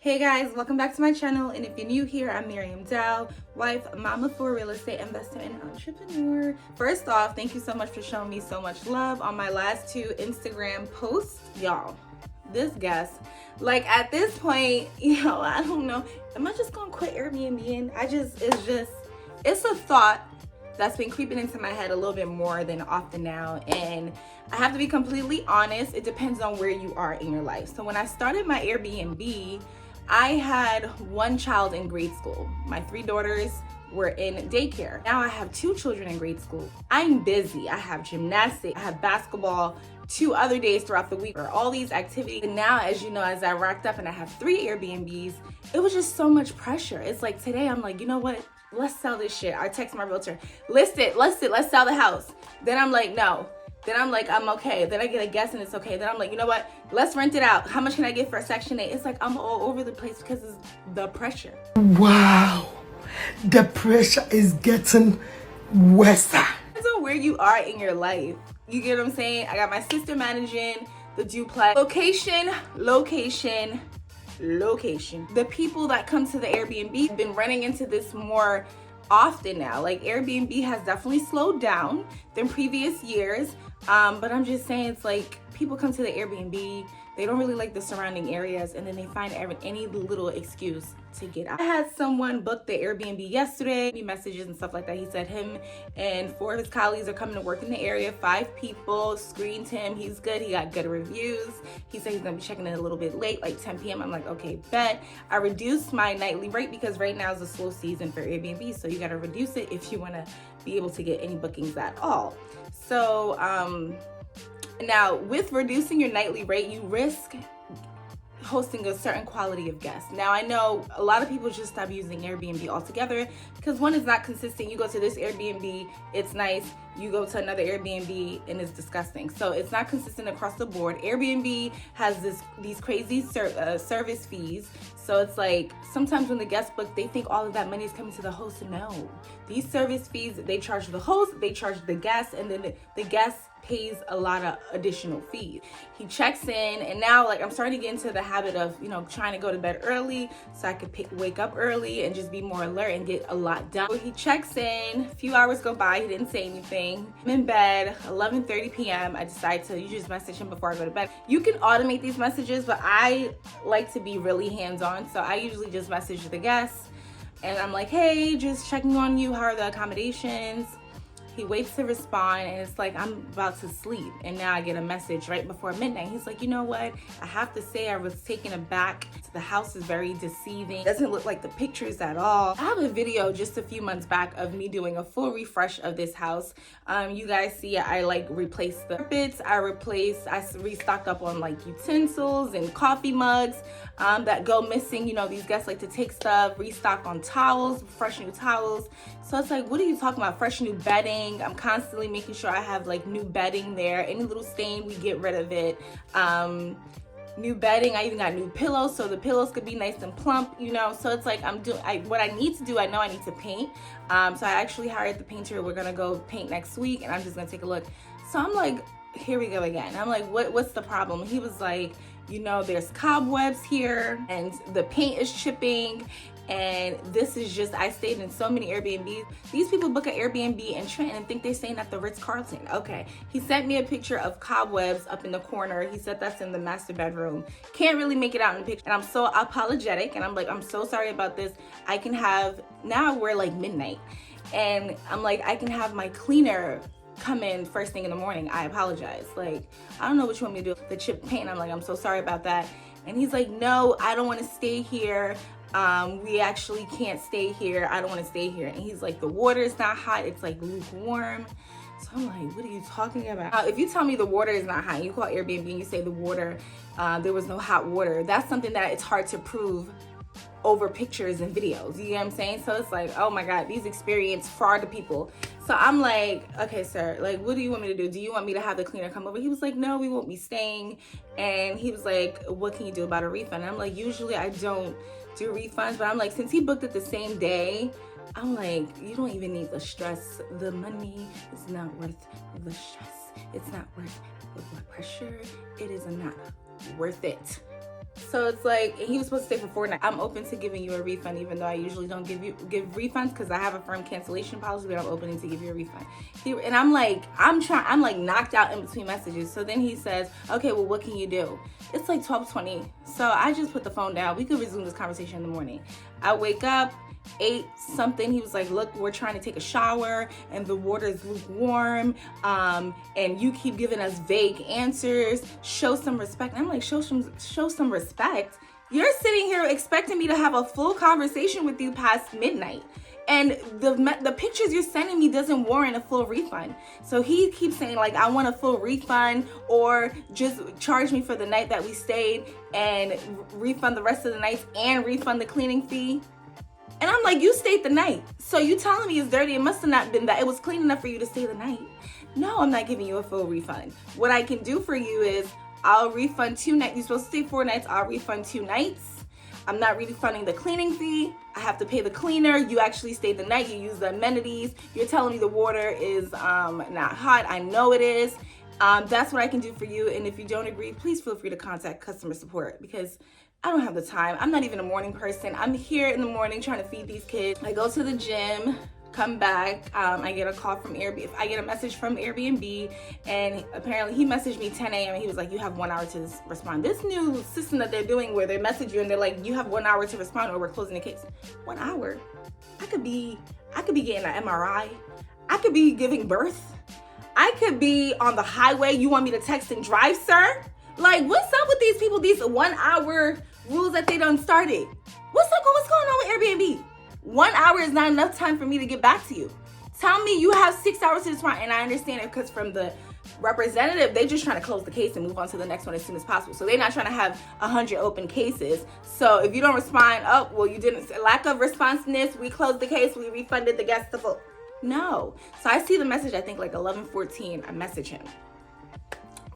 Hey guys, welcome back to my channel, and if you're new here, I'm Miriam Dow, wife, mama for real estate investor and entrepreneur. First off, thank you so much for showing me so much love on my last two Instagram posts. Y'all, this guest, like at this point, I don't know, am I just gonna quit Airbnb? And it's a thought that's been creeping into my head a little bit more than often now. And I have to be completely honest, it depends on where you are in your life. So when I started my Airbnb, I had one child in grade school. My three daughters were in daycare. Now I have two children in grade school. I'm busy. I have gymnastics, I have basketball, 2 other days throughout the week, or all these activities. And now, as you know, as I racked up and I have 3 Airbnbs, it was just so much pressure. It's like today I'm like, you know what? Let's sell this shit. I text my realtor, list it, let's sell the house. Then I'm like, no. Then I'm like, I'm okay. Then I get a guess and it's okay. Then I'm like, you know what? Let's rent it out. How much can I get for a Section 8? It's like I'm all over the place because it's the pressure. Wow. The pressure is getting worse. Depends on where you are in your life. You get what I'm saying? I got my sister managing the duplex. Location. The people that come to the Airbnb have been running into this more often now. Like Airbnb has definitely slowed down than previous years. But I'm just saying, it's like people come to the Airbnb, they don't really like the surrounding areas, and then they find any little excuse to get out. I had someone book the Airbnb yesterday, messages and stuff like that. He said him and 4 of his colleagues are coming to work in the area. 5 people screened him. He's good. He got good reviews. He said he's gonna be checking in a little bit late, like 10 p.m. I'm like, okay, bet. I reduced my nightly rate because right now is a slow season for Airbnb, so you gotta reduce it if you wanna be able to get any bookings at all. So now with reducing your nightly rate, you risk hosting a certain quality of guests. Now I know a lot of people just stop using Airbnb altogether because one is not consistent. You go to this Airbnb, it's nice. You go to another Airbnb and it's disgusting. So it's not consistent across the board. Airbnb has these crazy service fees. So it's like sometimes when the guests book, they think all of that money is coming to the host. No, these service fees, they charge the host, they charge the guests, and then the guest pays a lot of additional fees. He checks in, and now like I'm starting to get into the habit of trying to go to bed early so I could wake up early and just be more alert and get a lot done. So he checks in, a few hours go by, he didn't say anything. I'm in bed, 11:30 p.m. I decide to just message him before I go to bed. You can automate these messages, but I like to be really hands-on, so I usually just message the guests and I'm like, hey, just checking on you, how are the accommodations? He waits to respond, and it's like I'm about to sleep, and now I get a message right before midnight. He's like, you know what? I have to say I was taken aback. The house is very deceiving. It doesn't look like the pictures at all. I have a video just a few months back of me doing a full refresh of this house. You guys see I like replaced the carpets. I restocked up on like utensils and coffee mugs that go missing. These guests like to take stuff, restock on towels, fresh new towels. So it's like, what are you talking about? Fresh new bedding. I'm constantly making sure I have like new bedding there. Any little stain, we get rid of it. New bedding. I even got new pillows, so the pillows could be nice and plump, So it's like what I need to do. I know I need to paint. So I actually hired the painter. We're gonna go paint next week, and I'm just gonna take a look. So I'm like, here we go again. I'm like, what's the problem? He was like, there's cobwebs here, and the paint is chipping. And this is just, I stayed in so many Airbnbs. These people book an Airbnb in Trenton and think they're staying at the Ritz-Carlton. Okay, he sent me a picture of cobwebs up in the corner. He said that's in the master bedroom. Can't really make it out in the picture. And I'm so apologetic. And I'm like, I'm so sorry about this. Now we're like midnight. And I'm like, I can have my cleaner come in first thing in the morning. I apologize. Like, I don't know what you want me to do. The chip paint. I'm like, I'm so sorry about that. And he's like, no, I don't want to stay here. We actually can't stay here. I don't want to stay here. And he's like, the water is not hot. It's like lukewarm. So I'm like, what are you talking about? If you tell me the water is not hot, and you call Airbnb and you say the water, there was no hot water, that's something that it's hard to prove over pictures and videos. You know what I'm saying? So it's like, oh my God, these experience fraud to people. So I'm like, okay, sir, like, what do you want me to do? Do you want me to have the cleaner come over? He was like, no, we won't be staying. And he was like, what can you do about a refund? And I'm like, usually I don't do refunds, but I'm like, since he booked it the same day, I'm like, you don't even need the stress. The money is not worth the stress. It's not worth the blood pressure. It is not worth it. So it's like, he was supposed to stay for 4 nights. I'm open to giving you a refund, even though I usually don't give refunds because I have a firm cancellation policy, but I'm open to give you a refund. And I'm like knocked out in between messages. So then he says, okay, well, what can you do? It's like 12:20. So I just put the phone down. We could resume this conversation in the morning. I wake up, 8 something. He was like, look, we're trying to take a shower and the water is lukewarm, and you keep giving us vague answers. Show some respect. And I'm like, show some respect? You're sitting here expecting me to have a full conversation with you past midnight, and the pictures you're sending me doesn't warrant a full refund. So he keeps saying like, I want a full refund, or just charge me for the night that we stayed and refund the rest of the nights and refund the cleaning fee. And I'm like, you stayed the night. So you telling me it's dirty? It must have not been that. It was clean enough for you to stay the night. No, I'm not giving you a full refund. What I can do for you is I'll refund 2 nights. You're supposed to stay 4 nights. I'll refund 2 nights. I'm not refunding the cleaning fee. I have to pay the cleaner. You actually stayed the night. You used the amenities. You're telling me the water is not hot. I know it is. That's what I can do for you. And if you don't agree, please feel free to contact customer support, because I don't have the time. I'm not even a morning person. I'm here in the morning trying to feed these kids. I go to the gym, come back. I get a call from Airbnb. I get a message from Airbnb, and apparently he messaged me 10 a.m. and he was like, you have 1 hour to respond. This new system that they're doing where they message you and they're like, you have 1 hour to respond or we're closing the case. 1 hour? I could be getting an MRI. I could be giving birth. I could be on the highway. You want me to text and drive, sir? Like, what's up with these people, these 1 hour rules that they done started? What's going on with Airbnb? 1 hour is not enough time for me to get back to you. Tell me you have 6 hours to respond. And I understand it, because from the representative, they just trying to close the case and move on to the next one as soon as possible. So they're not trying to have 100 open cases. So if you don't respond, oh, well, you didn't, lack of responsiveness, we closed the case, we refunded the guest the full. No. So I see the message, I think like 11:14, I message him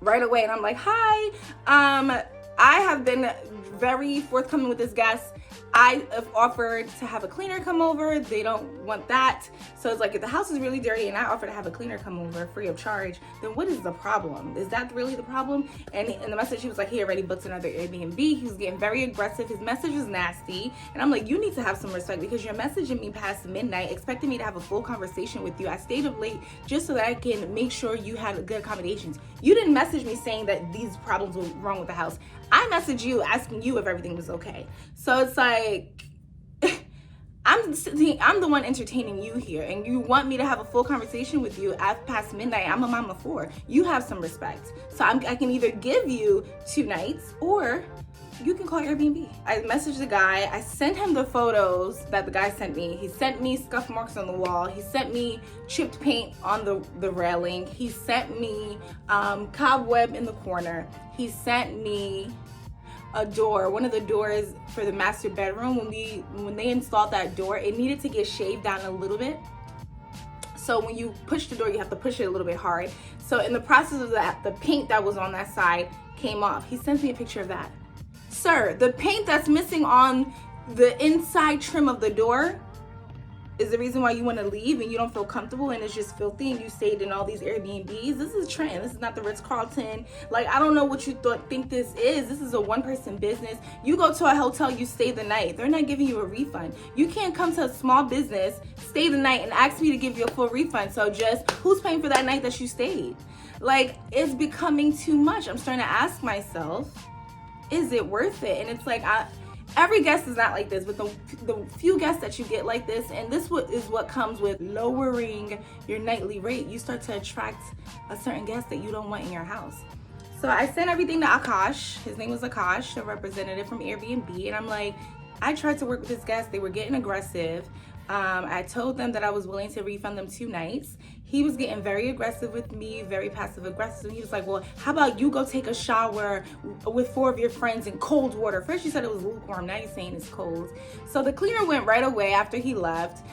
right away, and I'm like, hi, I have been very forthcoming with this guest. I have offered to have a cleaner come over. They don't want that. So it's like, if the house is really dirty and I offer to have a cleaner come over free of charge, then what is the problem? Is that really the problem? And in the message, he was like, he already booked another Airbnb. He was getting very aggressive. His message was nasty. And I'm like, you need to have some respect, because you're messaging me past midnight, expecting me to have a full conversation with you. I stayed up late just so that I can make sure you had good accommodations. You didn't message me saying that these problems were wrong with the house. I messaged you asking you if everything was okay. So it's like, I'm the one entertaining you here, and you want me to have a full conversation with you at past midnight. I'm a mama 4. You have some respect. So I can either give you 2 nights, or you can call Airbnb. I messaged the guy. I sent him the photos that the guy sent me. He sent me scuff marks on the wall. He sent me chipped paint on the railing. He sent me cobweb in the corner. He sent me a door, one of the doors for the master bedroom. When they installed that door, it needed to get shaved down a little bit. So when you push the door, you have to push it a little bit hard. So in the process of that, the paint that was on that side came off. He sent me a picture of that. Sir, the paint that's missing on the inside trim of the door is the reason why you want to leave and you don't feel comfortable, and it's just filthy, and you stayed in all these Airbnbs. This is Trent. This is not the Ritz-Carlton. Like, I don't know what you think this is. This is a one-person business. You go to a hotel, you stay the night. They're not giving you a refund. You can't come to a small business, stay the night, and ask me to give you a full refund. So just, who's paying for that night that you stayed? Like, it's becoming too much. I'm starting to ask myself, is it worth it? And it's like, every guest is not like this, but the few guests that you get like this, and this is what comes with lowering your nightly rate. You start to attract a certain guest that you don't want in your house. So I sent everything to Akash. His name was Akash, a representative from Airbnb. And I'm like, I tried to work with this guest. They were getting aggressive. I told them that I was willing to refund them 2 nights. He was getting very aggressive with me, very passive aggressive. He was like, well, how about you go take a shower with 4 of your friends in cold water? First you said it was lukewarm, now you're saying it's cold. So the cleaner went right away after he left.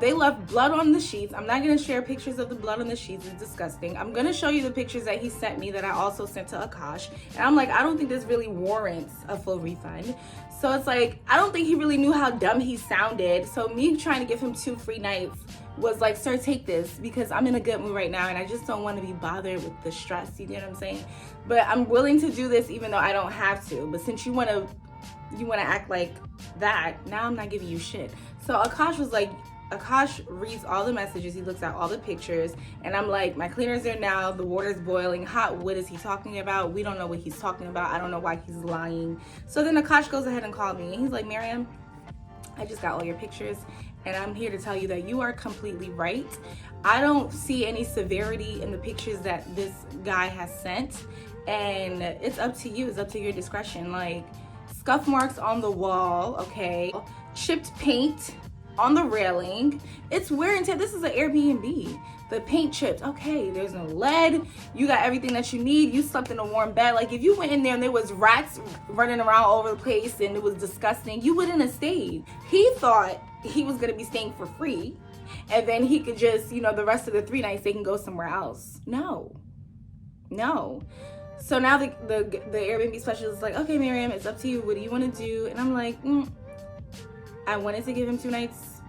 They left blood on the sheets. I'm not gonna share pictures of the blood on the sheets, it's disgusting. I'm gonna show you the pictures that he sent me that I also sent to Akash. And I'm like, I don't think this really warrants a full refund. So it's like, I don't think he really knew how dumb he sounded. So me trying to give him 2 free nights was like, sir, take this because I'm in a good mood right now and I just don't want to be bothered with the stress. You get what I'm saying? But I'm willing to do this even though I don't have to. But since you want to act like that, now I'm not giving you shit. So Akash was like, Akash reads all the messages, he looks at all the pictures, and I'm like, my cleaner's there now, the water's boiling hot, what is he talking about? We don't know what he's talking about. I don't know why he's lying. So then Akash goes ahead and called me, and he's like, Miriam, I just got all your pictures, and I'm here to tell you that you are completely right. I don't see any severity in the pictures that this guy has sent, and it's up to you, it's up to your discretion. Like, scuff marks on the wall, okay, chipped paint on the railing, it's wear and tear. This is an Airbnb. The paint chipped, okay, there's no lead, you got everything that you need, you slept in a warm bed. Like, if you went in there and there was rats running around all over the place and it was disgusting, you wouldn't have stayed. He thought he was gonna be staying for free and then he could just, you know, the rest of the 3 nights they can go somewhere else. No. So now the Airbnb specialist is like, okay, Miriam, it's up to you. What do you want to do? And I'm like, I wanted to give him 2 nights,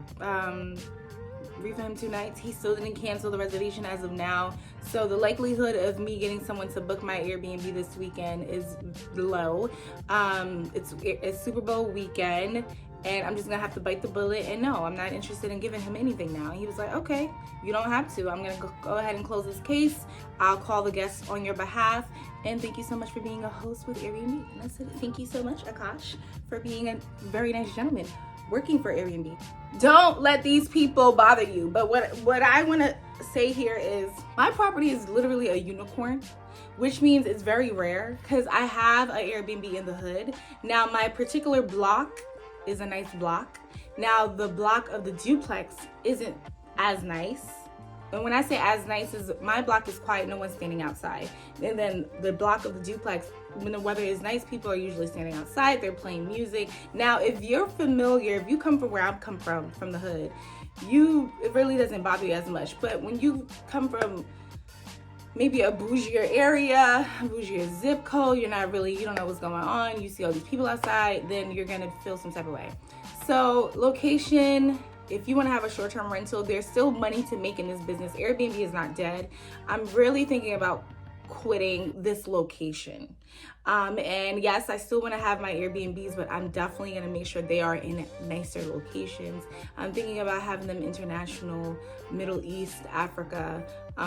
refund him 2 nights. He still didn't cancel the reservation as of now. So the likelihood of me getting someone to book my Airbnb this weekend is low. It's Super Bowl weekend, and I'm just gonna have to bite the bullet. And no, I'm not interested in giving him anything now. He was like, okay, you don't have to. I'm gonna go ahead and close this case. I'll call the guests on your behalf. And thank you so much for being a host with Airbnb. And that's it. Thank you so much, Akash, for being a very nice gentleman working for Airbnb. Don't let these people bother you. But what I want to say here is my property is literally a unicorn, which means it's very rare because I have an Airbnb in the hood. Now, my particular block is a nice block. Now, the block of the duplex isn't as nice. And when I say as nice, is my block is quiet, no one's standing outside. And then the block of the duplex, when the weather is nice, people are usually standing outside, they're playing music. Now, if you're familiar, if you come from where I come from the hood, it really doesn't bother you as much. But when you come from maybe a bougier area, bougier zip code, you don't know what's going on, you see all these people outside, then you're gonna feel some type of way. So location, if you want to have a short-term rental, there's still money to make in this business. Airbnb is not dead. I'm really thinking about quitting this location. And yes, I still want to have my Airbnbs, but I'm definitely going to make sure they are in nicer locations. I'm thinking about having them international, Middle East, Africa.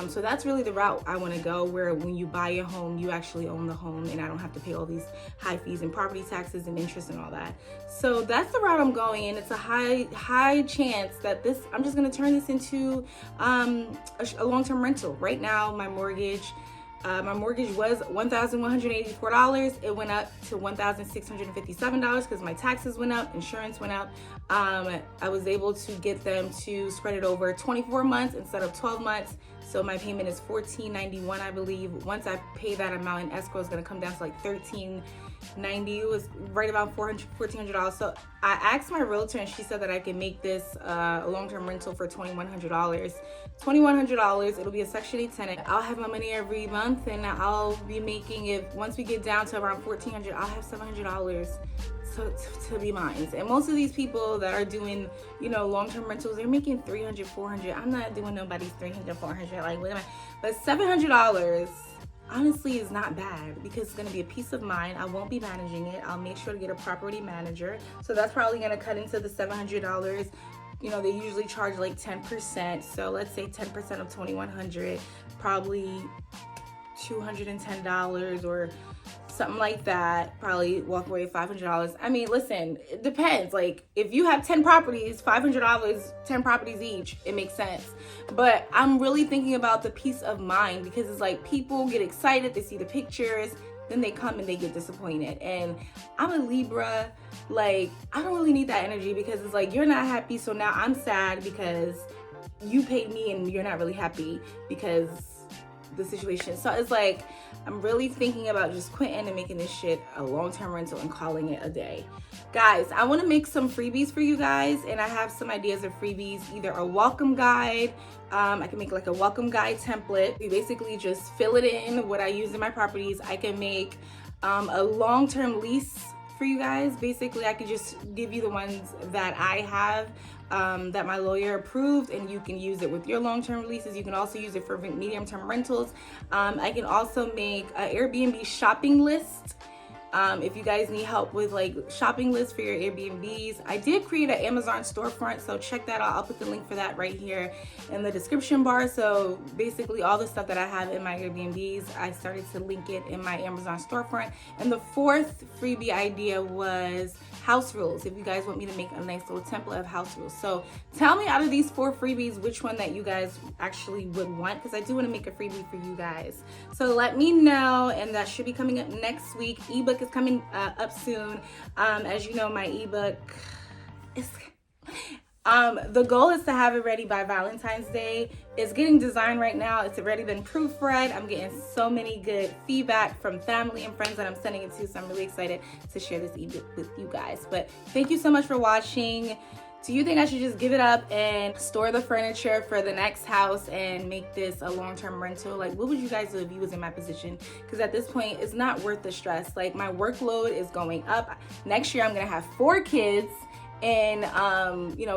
So that's really the route I want to go, where when you buy a home, you actually own the home and I don't have to pay all these high fees and property taxes and interest and all that. So that's the route I'm going in. It's a high chance that I'm just going to turn this into a long-term rental. Right now, my mortgage was $1,184. It went up to $1,657 because my taxes went up, insurance went up. I was able to get them to spread it over 24 months instead of 12 months. So my payment is $1,491, I believe. Once I pay that amount in escrow, it's gonna come down to like $1,390. It was right about $1,400. So I asked my realtor and she said that I can make this a long-term rental for $2,100. $2,100, it'll be a Section 8 tenant. I'll have my money every month and I'll be making it, once we get down to around $1,400, I'll have $700 to be mine. And most of these people that are doing, long-term rentals, they're making $300, $400. I'm not doing nobody's $300, $400. Like, what am I? But $700 honestly is not bad because it's going to be a peace of mind. I won't be managing it. I'll make sure to get a property manager. So that's probably going to cut into the $700. They usually charge like 10%. So let's say 10% of $2,100, probably $210 or something like that. Probably walk away with $500. I mean, listen, it depends. Like, if you have 10 properties, $500, 10 properties each, it makes sense. But I'm really thinking about the peace of mind because it's like people get excited, they see the pictures, then they come and they get disappointed. And I'm a Libra. Like, I don't really need that energy because it's like, you're not happy, so now I'm sad because you paid me and you're not really happy because the situation. So it's like, I'm really thinking about just quitting and making this shit a long-term rental and calling it a day. Guys, I want to make some freebies for you guys, and I have some ideas of freebies, either a welcome guide. I can make like a welcome guide template. You basically just fill it in what I use in my properties. I can make a long-term lease for you guys. Basically, I can just give you the ones that I have that my lawyer approved, and you can use it with your long-term leases. You can also use it for medium-term rentals. I can also make an Airbnb shopping list. If you guys need help with like shopping lists for your Airbnbs. I did create an Amazon storefront, so check that out. I'll put the link for that right here in the description bar. So basically all the stuff that I have in my Airbnbs, I started to link it in my Amazon storefront. And the fourth freebie idea was house rules. If you guys want me to make a nice little template of house rules. So tell me out of these 4 freebies, which one that you guys actually would want, because I do want to make a freebie for you guys. So let me know, and that should be coming up next week. Ebook is coming up soon. As you know, my ebook is the goal is to have it ready by Valentine's Day. It's getting designed right now. It's already been proofread. I'm getting so many good feedback from family and friends that I'm sending it to, so I'm really excited to share this ebook with you guys. But thank you so much for watching. Do you think I should just give it up and store the furniture for the next house and make this a long-term rental? Like, what would you guys do if you was in my position? Because at this point, it's not worth the stress. Like, my workload is going up. Next year, I'm gonna have 4 kids in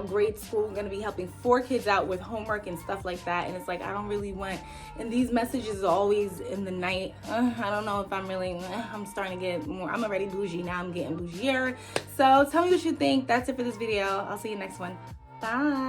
grade school. I'm gonna be helping 4 kids out with homework and stuff like that. And it's like, I don't really want, and these messages are always in the night. I don't know if I'm really, I'm starting to get more, I'm already bougie, now I'm getting bougier. So tell me what you think. That's it for this video. I'll see you next one. Bye.